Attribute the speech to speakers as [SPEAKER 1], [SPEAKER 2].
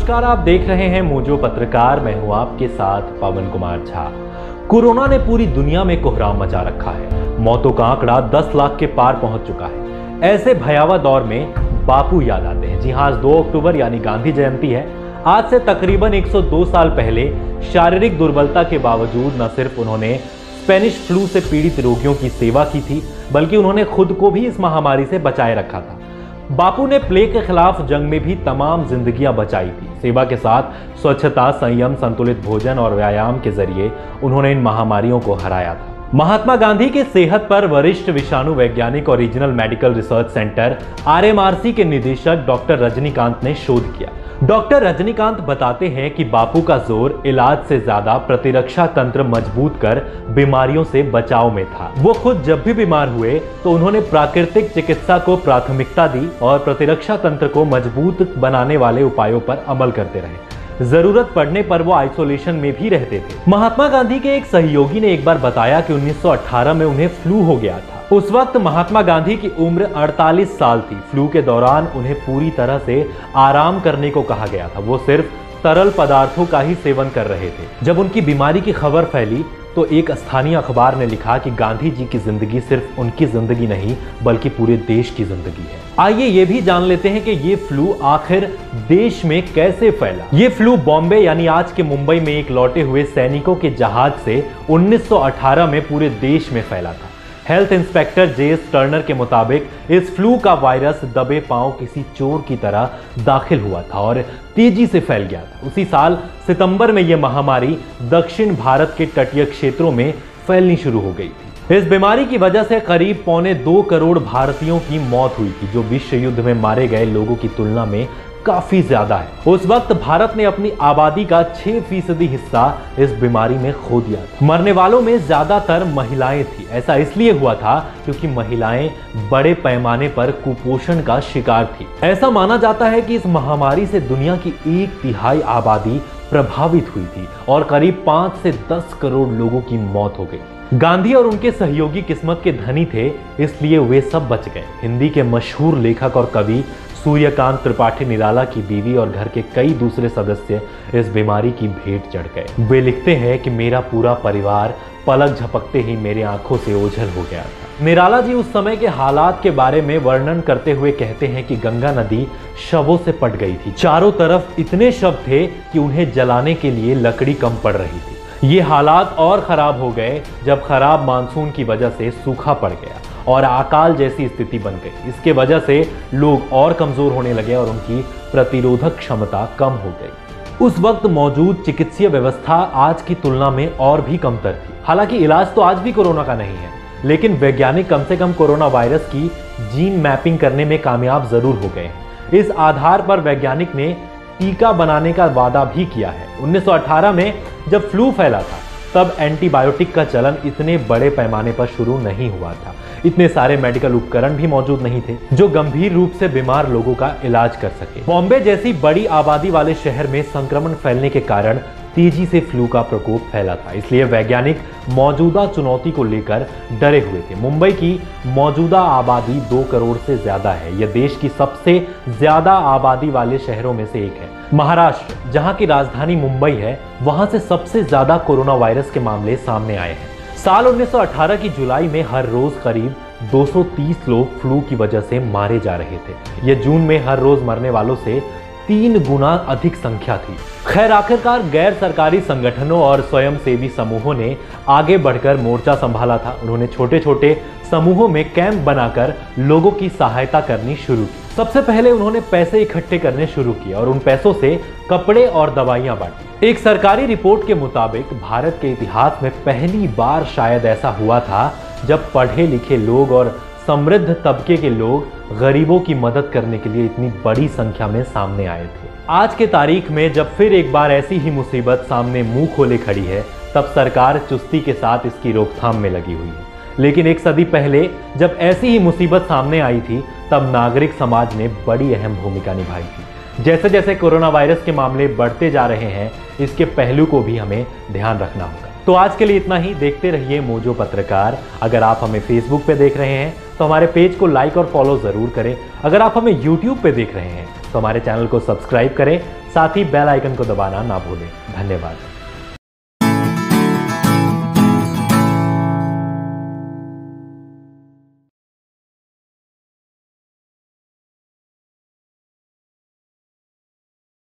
[SPEAKER 1] नमस्कार, आप देख रहे हैं मोजो पत्रकार। मैं हूं आपके साथ पवन कुमार झा। कोरोना ने पूरी दुनिया में कोहराम मचा रखा है। मौतों का आंकड़ा 10 लाख के पार पहुंच चुका है। ऐसे भयावह दौर में बापू याद आते हैं। जी हां, आज 2 अक्टूबर यानी गांधी जयंती है। आज से तकरीबन 102 साल पहले शारीरिक दुर्बलता के बावजूद न सिर्फ उन्होंने स्पेनिश फ्लू से पीड़ित रोगियों की सेवा की थी, बल्कि उन्होंने खुद को भी इस महामारी से बचाए रखा था। बापू ने प्लेग के खिलाफ जंग में भी तमाम जिंदगियां बचाई थी। सेवा के साथ स्वच्छता, संयम, संतुलित भोजन और व्यायाम के जरिए उन्होंने इन महामारियों को हराया था। महात्मा गांधी के सेहत पर वरिष्ठ विषाणु वैज्ञानिक और regional medical research centre RMRC के निदेशक डॉक्टर रजनीकांत ने शोध किया। डॉक्टर रजनीकांत बताते हैं कि बापू का जोर इलाज से ज्यादा प्रतिरक्षा तंत्र मजबूत कर बीमारियों से बचाव में था। वो खुद जब भी बीमार हुए तो उन्होंने प्राकृतिक चिकित्सा को प्राथमिकता दी और प्रतिरक्षा तंत्र को मजबूत बनाने वाले उपायों पर अमल करते रहे। जरूरत पड़ने पर वो आइसोलेशन में भी रहते थे। महात्मा गांधी के एक सहयोगी ने एक बार बताया कि 1918 में उन्हें फ्लू हो गया था। उस वक्त महात्मा गांधी की उम्र 48 साल थी। फ्लू के दौरान उन्हें पूरी तरह से आराम करने को कहा गया था। वो सिर्फ तरल पदार्थों का ही सेवन कर रहे थे। जब उनकी बीमारी की खबर फैली तो एक स्थानीय अखबार ने लिखा कि गांधी जी की जिंदगी सिर्फ उनकी जिंदगी नहीं बल्कि पूरे देश की जिंदगी है। आइए ये भी जान लेते हैं कि ये फ्लू आखिर देश में कैसे फैला। ये फ्लू बॉम्बे यानी आज के मुंबई में एक लौटे हुए सैनिकों के जहाज से 1918 में पूरे देश में फैला था। हेल्थ इंस्पेक्टर JS टर्नर के मुताबिक इस फ्लू का वायरस दबे पांव किसी चोर की तरह दाखिल हुआ था और तेजी से फैल गया था। उसी साल सितंबर में यह महामारी दक्षिण भारत के तटीय क्षेत्रों में फैलनी शुरू हो गई थी। इस बीमारी की वजह से करीब 1.25 करोड़ भारतीयों की मौत हुई थी, जो विश्व युद्ध में मारे गए लोगों की तुलना में काफी ज्यादा है। उस वक्त भारत ने अपनी आबादी का 6% हिस्सा इस बीमारी में खो दिया था। मरने वालों में ज्यादातर महिलाएं थी। ऐसा इसलिए हुआ था क्योंकि महिलाएं बड़े पैमाने पर कुपोषण का शिकार थी। ऐसा माना जाता है कि इस महामारी से दुनिया की 1/3 आबादी प्रभावित हुई थी और करीब 5 से 10 करोड़ लोगों की मौत हो गई। गांधी और उनके सहयोगी किस्मत के धनी थे, इसलिए वे सब बच गए। हिंदी के मशहूर लेखक और कवि सूर्यकांत त्रिपाठी निराला की बीवी और घर के कई दूसरे सदस्य इस बीमारी की भेंट चढ़ गए। वे लिखते हैं कि मेरा पूरा परिवार पलक झपकते ही मेरे आंखों से ओझल हो गया था। निराला जी उस समय के हालात के बारे में वर्णन करते हुए कहते हैं कि गंगा नदी शवों से पट गई थी। चारों तरफ इतने शव थे कि उन्हें जलाने के लिए लकड़ी कम पड़ रही थी। ये हालात और खराब हो गए जब खराब मानसून की वजह से सूखा पड़ गया और अकाल जैसी स्थिति बन गई। इसके वजह से लोग और कमजोर होने लगे और उनकी प्रतिरोधक क्षमता कम हो गई। उस वक्त मौजूद चिकित्सीय व्यवस्था आज की तुलना में और भी कमतर थी। हालांकि इलाज तो आज भी कोरोना का नहीं है, लेकिन वैज्ञानिक कम से कम कोरोना वायरस की जीन मैपिंग करने में कामयाब जरूर हो गए हैं। इस आधार पर वैज्ञानिक ने टीका बनाने का वादा भी किया है। 1918 में जब फ्लू फैला था तब एंटीबायोटिक का चलन इतने बड़े पैमाने पर शुरू नहीं हुआ था। इतने सारे मेडिकल उपकरण भी मौजूद नहीं थे जो गंभीर रूप से बीमार लोगों का इलाज कर सके। बॉम्बे जैसी बड़ी आबादी वाले शहर में संक्रमण फैलने के कारण तेजी से फ्लू का प्रकोप फैला था। इसलिए वैज्ञानिक मौजूदा चुनौती को लेकर डरे हुए थे। मुंबई की मौजूदा आबादी 2 करोड़ से ज्यादा है। यह देश की सबसे ज्यादा आबादी वाले शहरों में से एक है। महाराष्ट्र, जहां की राजधानी मुंबई है, वहां से सबसे ज्यादा कोरोना वायरस के मामले सामने आए हैं। साल 1918 की जुलाई में हर रोज करीब 230 लोग फ्लू की वजह से मारे जा रहे थे। यह जून में हर रोज मरने वालों से 3 गुना अधिक संख्या थी। खैर, आखिरकार गैर सरकारी संगठनों और स्वयंसेवी समूहों ने आगे बढ़कर मोर्चा संभाला था। उन्होंने छोटे छोटे समूहों में कैंप बनाकर लोगों की सहायता करनी शुरू की। सबसे पहले उन्होंने पैसे इकट्ठे करने शुरू किए और उन पैसों से कपड़े और दवाइयां बांटी। एक सरकारी रिपोर्ट के मुताबिक भारत के इतिहास में पहली बार शायद ऐसा हुआ था जब पढ़े लिखे लोग और समृद्ध तबके के लोग गरीबों की मदद करने के लिए इतनी बड़ी संख्या में सामने आए थे। आज के तारीख में जब फिर एक बार ऐसी ही मुसीबत सामने मुंह खोले खड़ी है, तब सरकार चुस्ती के साथ इसकी रोकथाम में लगी हुई है। लेकिन एक सदी पहले जब ऐसी ही मुसीबत सामने आई थी, तब नागरिक समाज ने बड़ी अहम भूमिका निभाई थी। जैसे जैसे कोरोना वायरस के मामले बढ़ते जा रहे हैं, इसके पहलू को भी हमें ध्यान रखना होगा। तो आज के लिए इतना ही। देखते रहिए मोजो पत्रकार। अगर आप हमें फेसबुक पे देख रहे हैं तो हमारे पेज को लाइक और फॉलो जरूर करें। अगर आप हमें यूट्यूब पे देख रहे हैं तो हमारे चैनल को सब्सक्राइब करें, साथ ही बेल आइकन को दबाना ना भूलें। धन्यवाद।